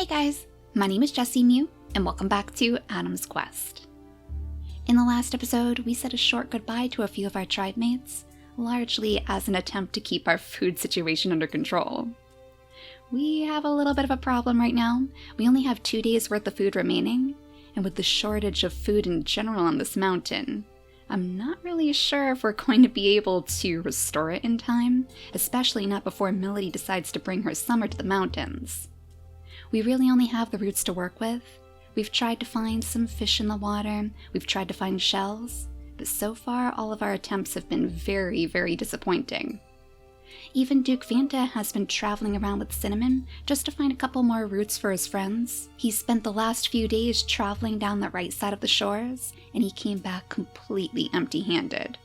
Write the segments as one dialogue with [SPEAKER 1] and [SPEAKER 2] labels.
[SPEAKER 1] Hey guys, my name is JessiMew, and welcome back to Adam's Quest. In the last episode, we said a short goodbye to a few of our tribe mates, largely as an attempt to keep our food situation under control. We have a little bit of a problem right now. We only have 2 days worth of food remaining, and with the shortage of food in general on this mountain, I'm not really sure if we're going to be able to restore it in time, especially not before Melody decides to bring her summer to the mountains. We really only have the roots to work with. We've tried to find some fish in the water, we've tried to find shells, but so far all of our attempts have been very, very disappointing. Even Duke Fanta has been traveling around with Cinnamon just to find a couple more roots for his friends. He spent the last few days traveling down the right side of the shores, and he came back completely empty-handed.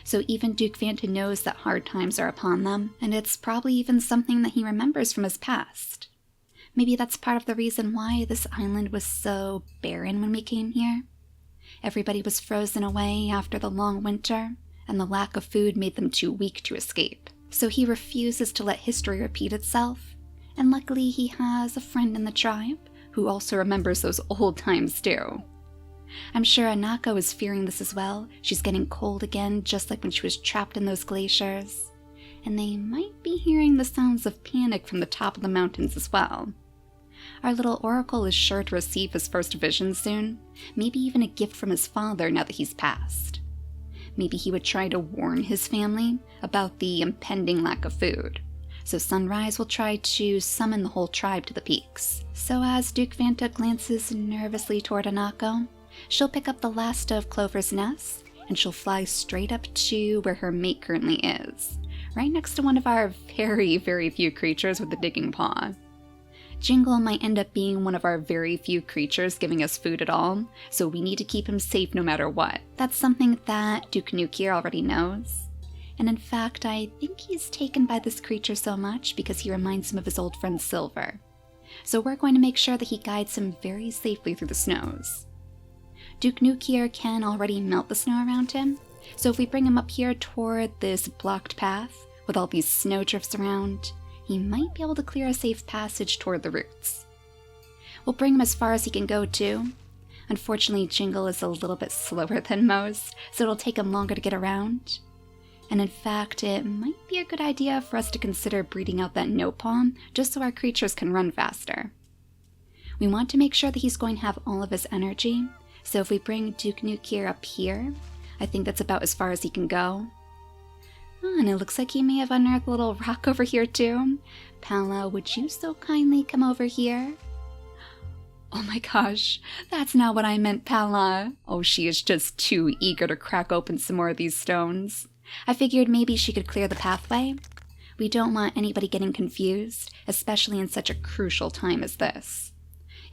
[SPEAKER 1] So even Duke Fanta knows that hard times are upon them, and it's probably even something that he remembers from his past. Maybe that's part of the reason why this island was so barren when we came here. Everybody was frozen away after the long winter, and the lack of food made them too weak to escape. So he refuses to let history repeat itself, and luckily he has a friend in the tribe who also remembers those old times too. I'm sure Anako is fearing this as well. She's getting cold again, just like when she was trapped in those glaciers. And they might be hearing the sounds of panic from the top of the mountains as well. Our little oracle is sure to receive his first vision soon, maybe even a gift from his father now that he's passed. Maybe he would try to warn his family about the impending lack of food, so Sunrise will try to summon the whole tribe to the peaks. So as Duke Fanta glances nervously toward Anako, she'll pick up the last of Clover's nests, and she'll fly straight up to where her mate currently is, right next to one of our very, very few creatures with the digging paw. Jingle might end up being one of our very few creatures giving us food at all, so we need to keep him safe no matter what. That's something that Duke Nukier already knows. And in fact, I think he's taken by this creature so much because he reminds him of his old friend Silver. So we're going to make sure that he guides him very safely through the snows. Duke Nukier can already melt the snow around him, so if we bring him up here toward this blocked path with all these snowdrifts around, he might be able to clear a safe passage toward the roots. We'll bring him as far as he can go too. Unfortunately, Jingle is a little bit slower than most, so it'll take him longer to get around. And in fact, it might be a good idea for us to consider breeding out that no palm just so our creatures can run faster. We want to make sure that he's going to have all of his energy, so if we bring Duke Nukier up here, I think that's about as far as he can go. Oh, and it looks like he may have unearthed a little rock over here too. Pala, would you so kindly come over here? Oh my gosh, that's not what I meant, Pala. Oh, she is just too eager to crack open some more of these stones. I figured maybe she could clear the pathway. We don't want anybody getting confused, especially in such a crucial time as this.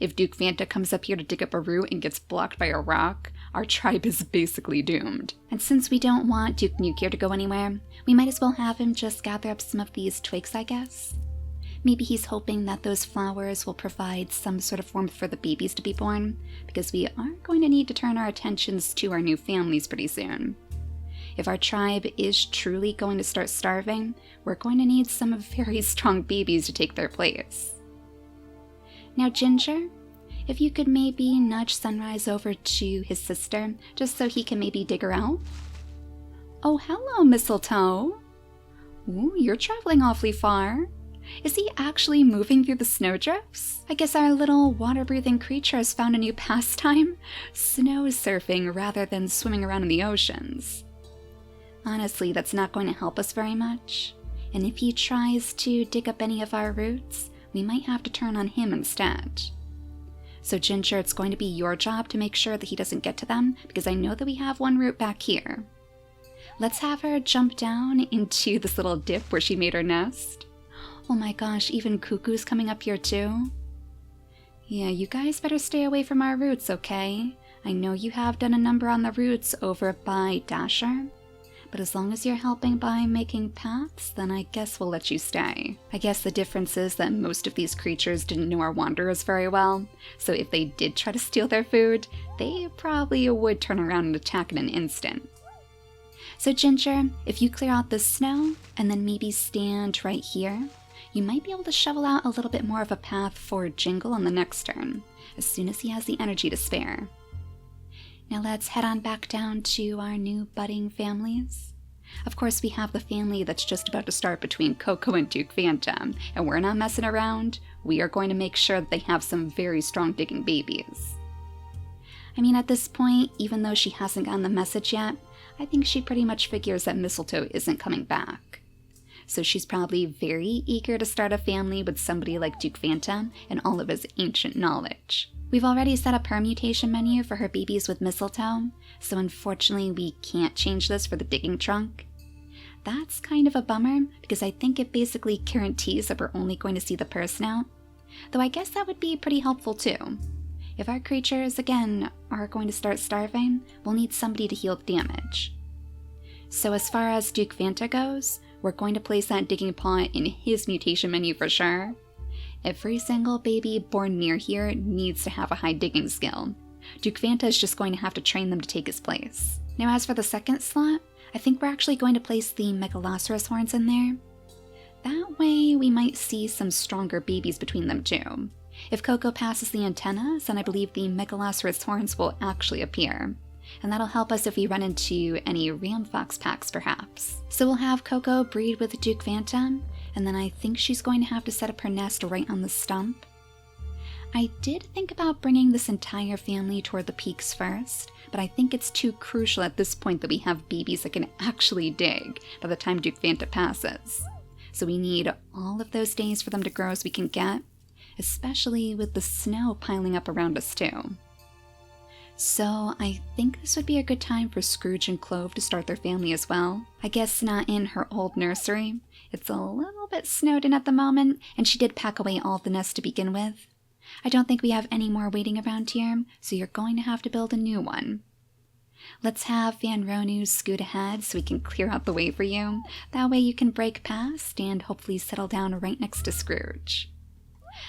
[SPEAKER 1] If Duke Fanta comes up here to dig up a root and gets blocked by a rock, our tribe is basically doomed. And since we don't want Duke Nukier to go anywhere, we might as well have him just gather up some of these twigs, I guess. Maybe he's hoping that those flowers will provide some sort of warmth for the babies to be born, because we are going to need to turn our attentions to our new families pretty soon. If our tribe is truly going to start starving, we're going to need some very strong babies to take their place. Now Ginger, if you could maybe nudge Sunrise over to his sister, just so he can maybe dig her out. Oh, hello, Mistletoe. Ooh, you're traveling awfully far. Is he actually moving through the snowdrifts? I guess our little water-breathing creature has found a new pastime, snow surfing rather than swimming around in the oceans. Honestly, that's not going to help us very much, and if he tries to dig up any of our roots, we might have to turn on him instead. So Ginger, it's going to be your job to make sure that he doesn't get to them, because I know that we have one root back here. Let's have her jump down into this little dip where she made her nest. Oh my gosh, even Cuckoo's coming up here too. Yeah, you guys better stay away from our roots, okay? I know you have done a number on the roots over by Dasher, but as long as you're helping by making paths, then I guess we'll let you stay. I guess the difference is that most of these creatures didn't know our wanderers very well, so if they did try to steal their food, they probably would turn around and attack in an instant. So Ginger, if you clear out the snow, and then maybe stand right here, you might be able to shovel out a little bit more of a path for Jingle on the next turn, as soon as he has the energy to spare. Now let's head on back down to our new budding families. Of course, we have the family that's just about to start between Coco and Duke Phantom, and we're not messing around. We are going to make sure that they have some very strong digging babies. I mean, at this point, even though she hasn't gotten the message yet, I think she pretty much figures that Mistletoe isn't coming back. So she's probably very eager to start a family with somebody like Duke Phantom and all of his ancient knowledge. We've already set a permutation menu for her babies with Mistletoe, so unfortunately we can't change this for the digging trunk. That's kind of a bummer, because I think it basically guarantees that we're only going to see the person out, though I guess that would be pretty helpful too. If our creatures, again, are going to start starving, we'll need somebody to heal the damage. So as far as Duke Phantom goes, we're going to place that digging paw in his mutation menu for sure. Every single baby born near here needs to have a high digging skill. Duke Phantom is just going to have to train them to take his place. Now as for the second slot, I think we're actually going to place the Megaloceros horns in there. That way we might see some stronger babies between them too. If Coco passes the antennas, then I believe the Megaloceros horns will actually appear. And that'll help us if we run into any Ramfox packs perhaps. So we'll have Coco breed with Duke Phantom, and then I think she's going to have to set up her nest right on the stump. I did think about bringing this entire family toward the peaks first, but I think it's too crucial at this point that we have babies that can actually dig by the time Duke Phantom passes. So we need all of those days for them to grow as we can get, especially with the snow piling up around us too. So I think this would be a good time for Scrooge and Clove to start their family as well. I guess not in her old nursery. It's a little bit snowed in at the moment, and she did pack away all of the nests to begin with. I don't think we have any more waiting around here, so you're going to have to build a new one. Let's have Van Ronu scoot ahead so we can clear out the way for you. That way you can break past and hopefully settle down right next to Scrooge.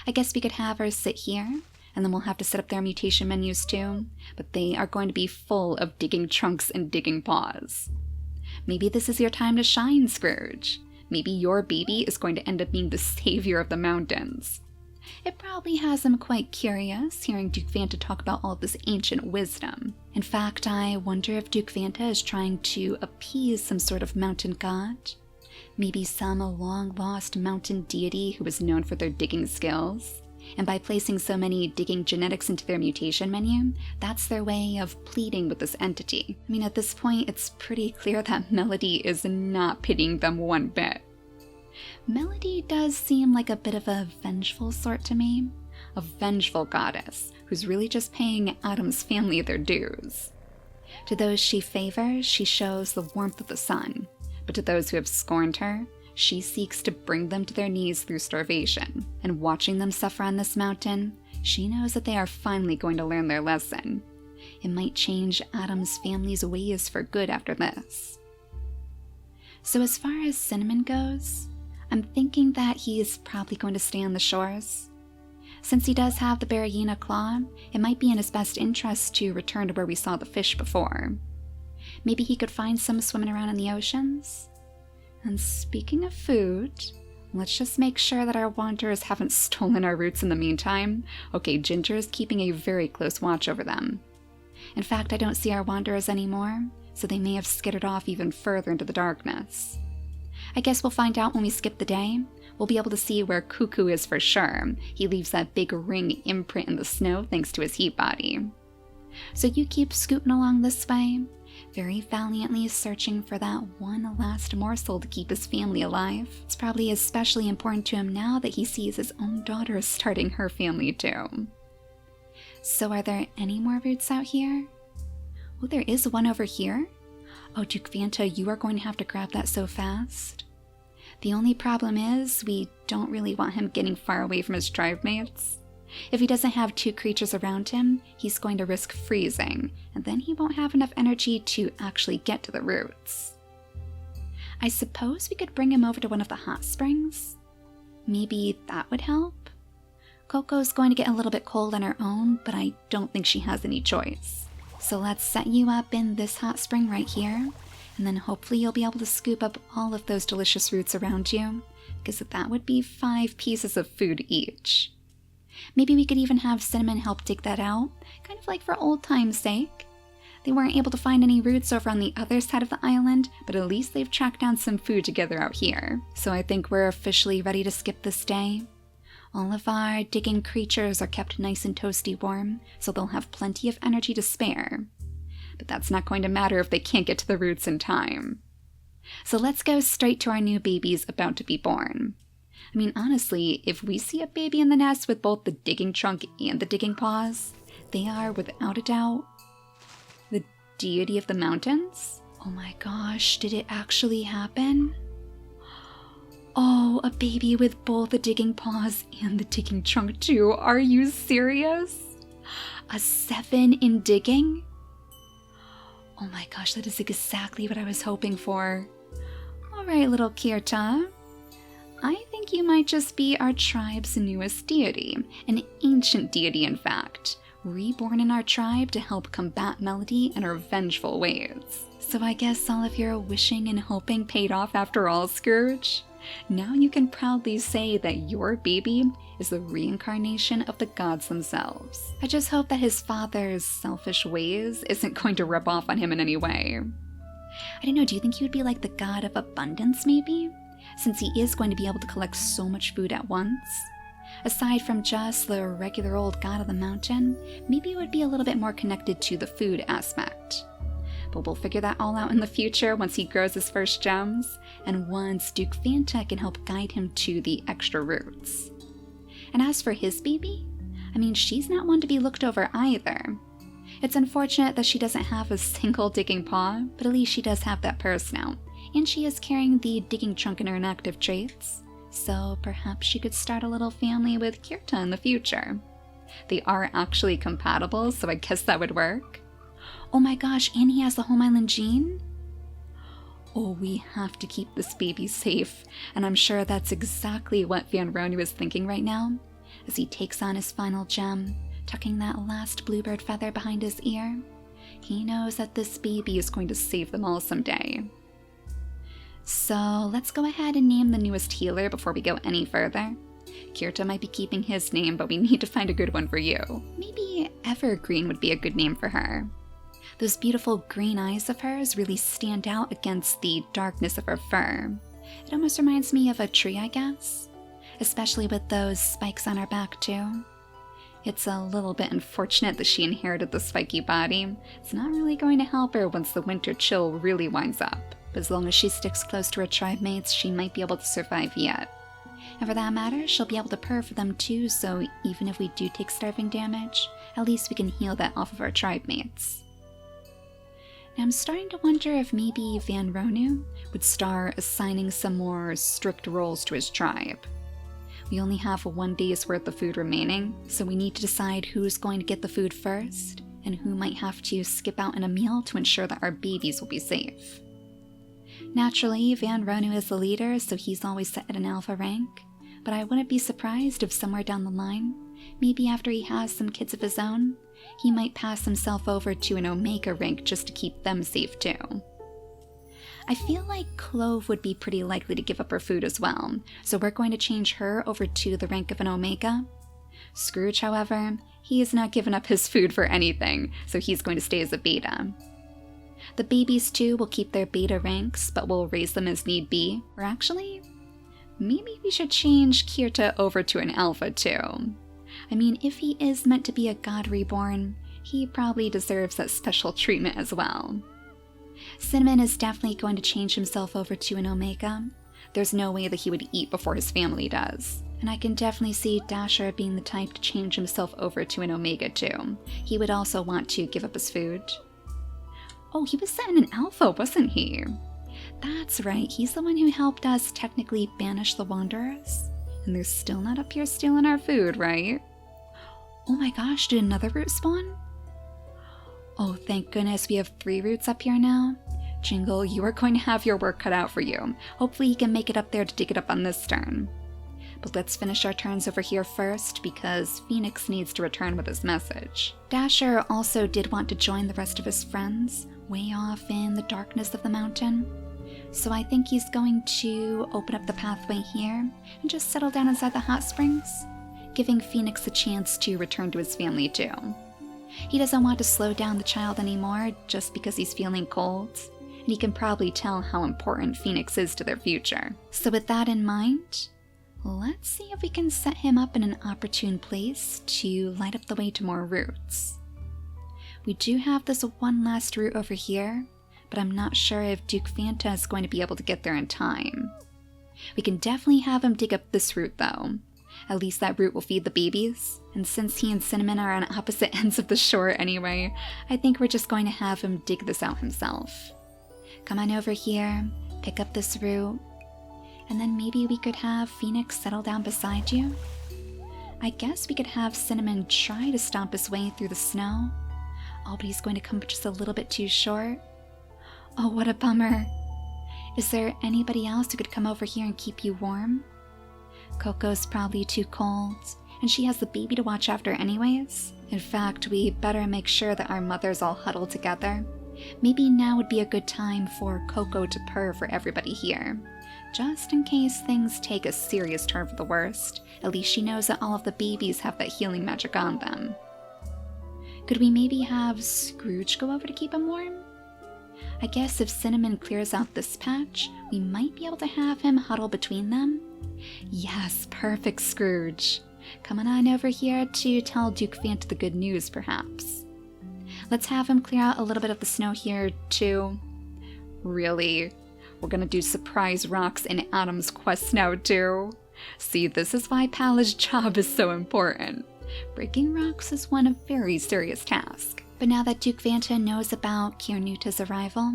[SPEAKER 1] I guess we could have her sit here, and then we'll have to set up their mutation menus too, but they are going to be full of digging trunks and digging paws. Maybe this is your time to shine, Scrooge. Maybe your baby is going to end up being the savior of the mountains. It probably has him quite curious, hearing Duke Phantom talk about all of this ancient wisdom. In fact, I wonder if Duke Phantom is trying to appease some sort of mountain god. Maybe some long-lost mountain deity who is known for their digging skills. And by placing so many digging genetics into their mutation menu, that's their way of pleading with this entity. I mean, at this point, it's pretty clear that Melody is not pitying them one bit. Melody does seem like a bit of a vengeful sort to me. A vengeful goddess who's really just paying Adam's family their dues. To those she favors, she shows the warmth of the sun. But to those who have scorned her, she seeks to bring them to their knees through starvation. And watching them suffer on this mountain, she knows that they are finally going to learn their lesson. It might change Adam's family's ways for good after this. So as far as Cinnamon goes, I'm thinking that he is probably going to stay on the shores. Since he does have the Barryina claw, it might be in his best interest to return to where we saw the fish before. Maybe he could find some swimming around in the oceans? And speaking of food, let's just make sure that our wanderers haven't stolen our roots in the meantime. Okay, Ginger is keeping a very close watch over them. In fact, I don't see our wanderers anymore, so they may have skittered off even further into the darkness. I guess we'll find out when we skip the day. We'll be able to see where Cuckoo is for sure. He leaves that big ring imprint in the snow thanks to his heat body. So you keep scooting along this way, very valiantly searching for that one last morsel to keep his family alive. It's probably especially important to him now that he sees his own daughter starting her family too. So are there any more roots out here? Oh, there is one over here. Oh, Duke Phantom, you are going to have to grab that so fast. The only problem is we don't really want him getting far away from his tribe mates. If he doesn't have two creatures around him, he's going to risk freezing, and then he won't have enough energy to actually get to the roots. I suppose we could bring him over to one of the hot springs? Maybe that would help? Coco's going to get a little bit cold on her own, but I don't think she has any choice. So let's set you up in this hot spring right here, and then hopefully you'll be able to scoop up all of those delicious roots around you, because that would be 5 pieces of food each. Maybe we could even have Cinnamon help dig that out, kind of like for old time's sake. They weren't able to find any roots over on the other side of the island, but at least they've tracked down some food together out here. So I think we're officially ready to skip this day. All of our digging creatures are kept nice and toasty warm, so they'll have plenty of energy to spare. But that's not going to matter if they can't get to the roots in time. So let's go straight to our new babies about to be born. I mean, honestly, if we see a baby in the nest with both the digging trunk and the digging paws, they are, without a doubt, the deity of the mountains? Oh my gosh, did it actually happen? Oh, a baby with both the digging paws and the digging trunk too. Are you serious? A 7 in digging? Oh my gosh, that is exactly what I was hoping for. Alright, little Kirta. I think you might just be our tribe's newest deity. An ancient deity, in fact. Reborn in our tribe to help combat Melody in her vengeful ways. So I guess all of your wishing and hoping paid off after all, Scrooge? Now you can proudly say that your baby is the reincarnation of the gods themselves. I just hope that his father's selfish ways isn't going to rub off on him in any way. I don't know, do you think he would be like the god of abundance maybe? Since he is going to be able to collect so much food at once? Aside from just the regular old god of the mountain, maybe it would be a little bit more connected to the food aspect. But we'll figure that all out in the future once he grows his first gems, and once Duke Fanta can help guide him to the extra roots. And as for his baby, I mean, she's not one to be looked over either. It's unfortunate that she doesn't have a single digging paw, but at least she does have that purse now, and she is carrying the digging trunk in her inactive traits, so perhaps she could start a little family with Kirta in the future. They are actually compatible, so I guess that would work. Oh my gosh, and he has the home island gene? Oh, we have to keep this baby safe, and I'm sure that's exactly what Van Ronu is thinking right now, as he takes on his final gem, tucking that last bluebird feather behind his ear. He knows that this baby is going to save them all someday. So let's go ahead and name the newest healer before we go any further. Kirta might be keeping his name, but we need to find a good one for you. Maybe Evergreen would be a good name for her. Those beautiful green eyes of hers really stand out against the darkness of her fur. It almost reminds me of a tree, I guess. Especially with those spikes on her back, too. It's a little bit unfortunate that she inherited the spiky body. It's not really going to help her once the winter chill really winds up. But as long as she sticks close to her tribe mates, she might be able to survive yet. And for that matter, she'll be able to purr for them too, so even if we do take starving damage, at least we can heal that off of our tribe mates. Now I'm starting to wonder if maybe Van Ronu would start assigning some more strict roles to his tribe. We only have 1 day's worth of food remaining, so we need to decide who's going to get the food first, and who might have to skip out on a meal to ensure that our babies will be safe. Naturally, Van Ronu is the leader, so he's always set at an alpha rank, but I wouldn't be surprised if somewhere down the line, maybe after he has some kids of his own, he might pass himself over to an Omega rank just to keep them safe too. I feel like Clove would be pretty likely to give up her food as well, so we're going to change her over to the rank of an Omega. Scrooge, however, he has not given up his food for anything, so he's going to stay as a Beta. The babies too will keep their Beta ranks, but we'll raise them as need be. Or actually, maybe we should change Kirta over to an Alpha too. I mean, if he is meant to be a god reborn, he probably deserves that special treatment as well. Cinnamon is definitely going to change himself over to an Omega. There's no way that he would eat before his family does. And I can definitely see Dasher being the type to change himself over to an Omega too. He would also want to give up his food. Oh, he was set in an Alpha, wasn't he? That's right, he's the one who helped us technically banish the Wanderers. And they're still not up here stealing our food, right? Oh my gosh, did another root spawn? Oh, thank goodness we have 3 roots up here now. Jingle, you are going to have your work cut out for you. Hopefully you can make it up there to dig it up on this turn. But let's finish our turns over here first, because Phoenix needs to return with his message. Dasher also did want to join the rest of his friends, way off in the darkness of the mountain. So I think he's going to open up the pathway here and just settle down inside the hot springs, giving Phoenix a chance to return to his family too. He doesn't want to slow down the child anymore just because he's feeling cold, and he can probably tell how important Phoenix is to their future. So with that in mind, let's see if we can set him up in an opportune place to light up the way to more roots. We do have this one last root over here, but I'm not sure if Duke Fanta is going to be able to get there in time. We can definitely have him dig up this root though. At least that root will feed the babies, and since he and Cinnamon are on opposite ends of the shore anyway, I think we're just going to have him dig this out himself. Come on over here, pick up this root, and then maybe we could have Phoenix settle down beside you. I guess we could have Cinnamon try to stomp his way through the snow. Oh, but he's going to come just a little bit too short. Oh, what a bummer. Is there anybody else who could come over here and keep you warm? Coco's probably too cold, and she has the baby to watch after anyways. In fact, we better make sure that our mothers all huddle together. Maybe now would be a good time for Coco to purr for everybody here. Just in case things take a serious turn for the worst, at least she knows that all of the babies have that healing magic on them. Could we maybe have Scrooge go over to keep him warm? I guess if Cinnamon clears out this patch, we might be able to have him huddle between them. Yes, perfect, Scrooge. Come on over here to tell Duke Fanta the good news, perhaps. Let's have him clear out a little bit of the snow here, too. Really? We're gonna do surprise rocks in Adam's quest now, too? See, this is why Pala's job is so important. Breaking rocks is one very serious task. But now that Duke Fanta knows about Kirnuta's arrival,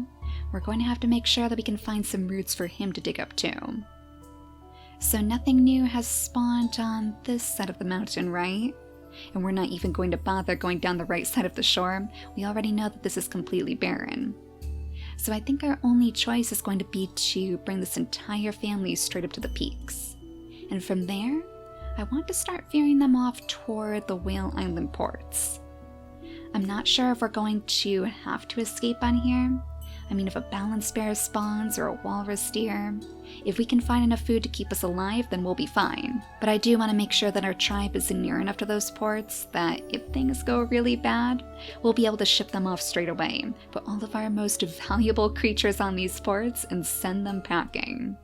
[SPEAKER 1] we're going to have to make sure that we can find some roots for him to dig up too. So nothing new has spawned on this side of the mountain, right? And we're not even going to bother going down the right side of the shore. We already know that this is completely barren. So I think our only choice is going to be to bring this entire family straight up to the peaks. And from there, I want to start veering them off toward the Whale Island ports. I'm not sure if we're going to have to escape on here. I mean, if a balance bear spawns or a walrus deer, if we can find enough food to keep us alive, then we'll be fine. But I do want to make sure that our tribe is near enough to those ports that if things go really bad, we'll be able to ship them off straight away, put all of our most valuable creatures on these ports, and send them packing.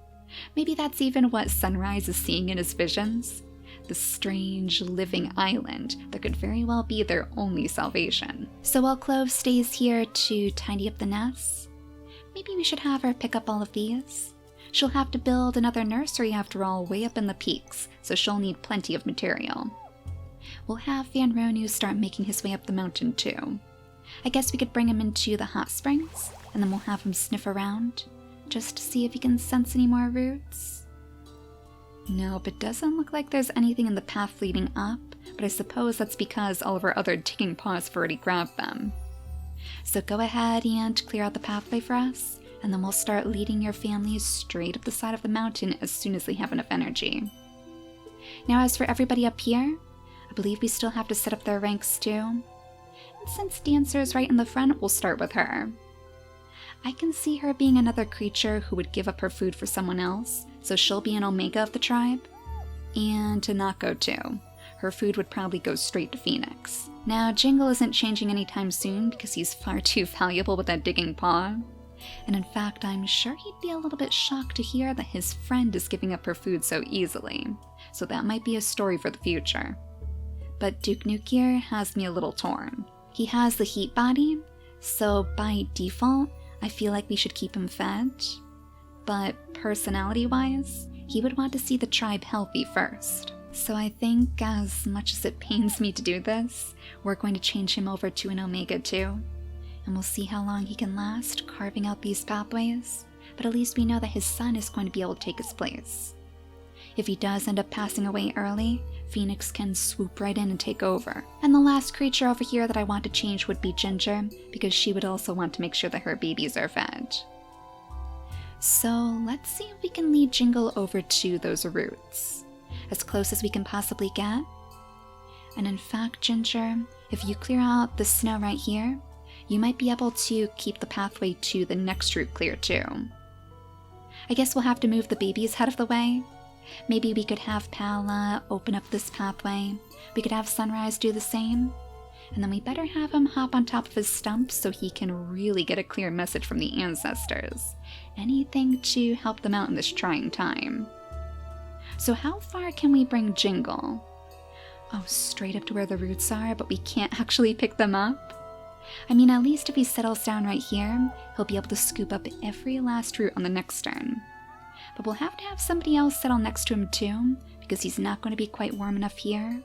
[SPEAKER 1] Maybe that's even what Sunrise is seeing in his visions. The strange living island that could very well be their only salvation. So while Clove stays here to tidy up the nests, maybe we should have her pick up all of these. She'll have to build another nursery after all, way up in the peaks, so she'll need plenty of material. We'll have Van Ronu start making his way up the mountain too. I guess we could bring him into the hot springs, and then we'll have him sniff around, just to see if he can sense any more roots. Nope, it doesn't look like there's anything in the path leading up, but I suppose that's because all of our other digging paws have already grabbed them. So go ahead and clear out the pathway for us, and then we'll start leading your family straight up the side of the mountain as soon as they have enough energy. Now as for everybody up here, I believe we still have to set up their ranks too. And since Dancer's right in the front, we'll start with her. I can see her being another creature who would give up her food for someone else, so she'll be an Omega of the tribe. And Tanako too. Her food would probably go straight to Phoenix. Now, Jingle isn't changing anytime soon because he's far too valuable with that digging paw. And in fact, I'm sure he'd be a little bit shocked to hear that his friend is giving up her food so easily. So that might be a story for the future. But Duke Nukier has me a little torn. He has the heat body, so by default, I feel like we should keep him fed. But personality-wise, he would want to see the tribe healthy first. So I think, as much as it pains me to do this, we're going to change him over to an Omega too. And we'll see how long he can last carving out these pathways, but at least we know that his son is going to be able to take his place. If he does end up passing away early, Phoenix can swoop right in and take over. And the last creature over here that I want to change would be Ginger, because she would also want to make sure that her babies are fed. So let's see if we can lead Jingle over to those roots, as close as we can possibly get. And in fact, Ginger, if you clear out the snow right here, you might be able to keep the pathway to the next route clear too. I guess we'll have to move the baby's head of the way. Maybe we could have Pala open up this pathway. We could have Sunrise do the same. And then we better have him hop on top of his stump so he can really get a clear message from the ancestors. Anything to help them out in this trying time. So how far can we bring Jingle? Oh, straight up to where the roots are, but we can't actually pick them up? I mean, at least if he settles down right here, he'll be able to scoop up every last root on the next turn. But we'll have to have somebody else settle next to him too, because he's not going to be quite warm enough here.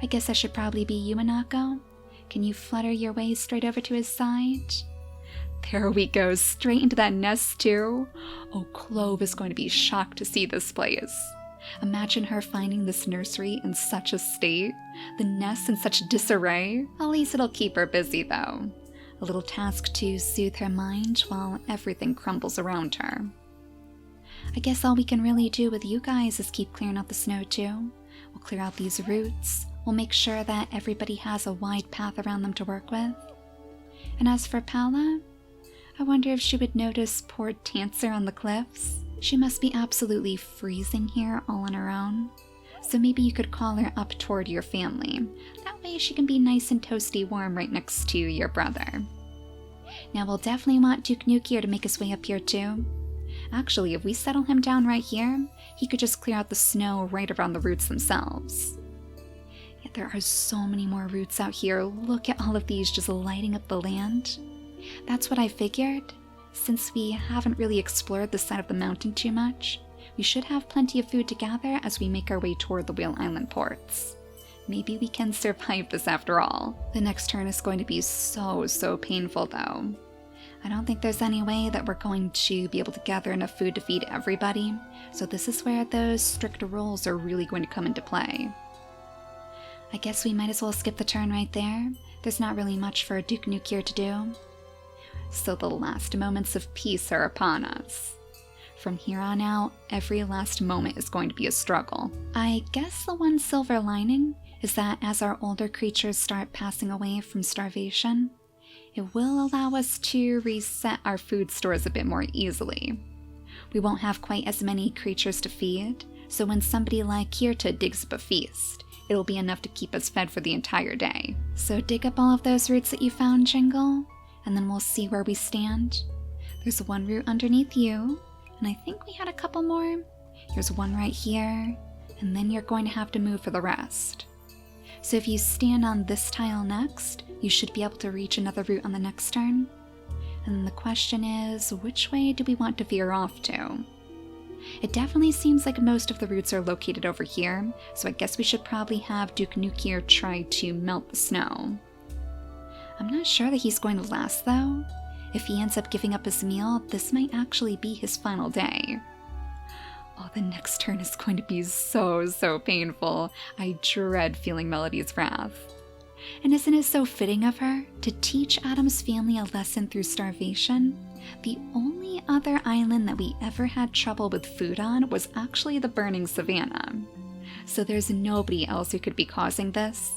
[SPEAKER 1] I guess that should probably be you, Anako. Can you flutter your way straight over to his side? There we go, straight into that nest too. Oh, Clove is going to be shocked to see this place. Imagine her finding this nursery in such a state, the nest in such disarray. At least it'll keep her busy though. A little task to soothe her mind while everything crumbles around her. I guess all we can really do with you guys is keep clearing out the snow too. We'll clear out these roots. We'll make sure that everybody has a wide path around them to work with. And as for Pala, I wonder if she would notice poor Tancer on the cliffs. She must be absolutely freezing here all on her own. So maybe you could call her up toward your family. That way she can be nice and toasty warm right next to your brother. Now we'll definitely want Duke Nukier to make his way up here too. Actually, if we settle him down right here, he could just clear out the snow right around the roots themselves. Yet there are so many more roots out here. Look at all of these just lighting up the land. That's what I figured. Since we haven't really explored this side of the mountain too much, we should have plenty of food to gather as we make our way toward the Whale Island ports. Maybe we can survive this after all. The next turn is going to be so painful though. I don't think there's any way that we're going to be able to gather enough food to feed everybody, so this is where those strict rules are really going to come into play. I guess we might as well skip the turn right there. There's not really much for Duke Nukier to do. So the last moments of peace are upon us. From here on out, every last moment is going to be a struggle. I guess the one silver lining is that as our older creatures start passing away from starvation, it will allow us to reset our food stores a bit more easily. We won't have quite as many creatures to feed, so when somebody like Kirta digs up a feast, it'll be enough to keep us fed for the entire day. So dig up all of those roots that you found, Jingle, and then we'll see where we stand. There's one root underneath you, and I think we had a couple more. Here's one right here, and then you're going to have to move for the rest. So if you stand on this tile next, you should be able to reach another root on the next turn. And then the question is, which way do we want to veer off to? It definitely seems like most of the roots are located over here, so I guess we should probably have Duke Nukier try to melt the snow. I'm not sure that he's going to last though. If he ends up giving up his meal, this might actually be his final day. Oh, the next turn is going to be so painful. I dread feeling Melody's wrath. And isn't it so fitting of her to teach Adam's family a lesson through starvation? The only other island that we ever had trouble with food on was actually the burning savannah. So there's nobody else who could be causing this.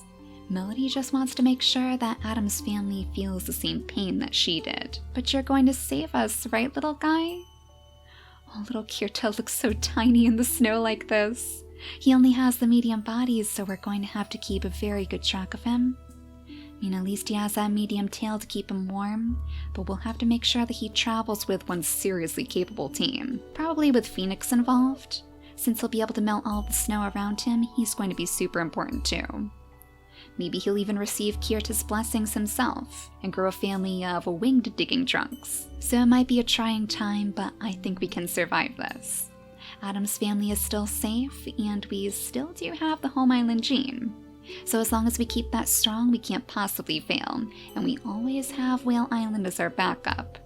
[SPEAKER 1] Melody just wants to make sure that Adam's family feels the same pain that she did. But you're going to save us, right, little guy? Oh, little Kirta looks so tiny in the snow like this. He only has the medium bodies, so we're going to have to keep a very good track of him. I mean, at least he has that medium tail to keep him warm, but we'll have to make sure that he travels with one seriously capable team. Probably with Phoenix involved. Since he'll be able to melt all the snow around him, he's going to be super important too. Maybe he'll even receive Kirta's blessings himself and grow a family of winged digging trunks. So it might be a trying time, but I think we can survive this. Adam's family is still safe, and we still do have the home island gene. So as long as we keep that strong, we can't possibly fail, and we always have Whale Island as our backup.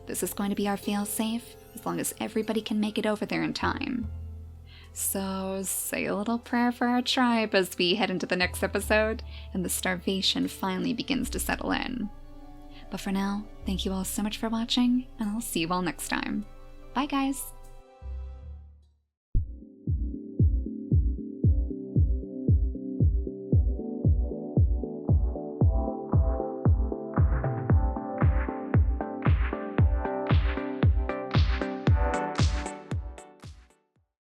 [SPEAKER 1] This is going to be our failsafe, as long as everybody can make it over there in time. So say a little prayer for our tribe as we head into the next episode, and the starvation finally begins to settle in. But for now, thank you all so much for watching, and I'll see you all next time. Bye guys!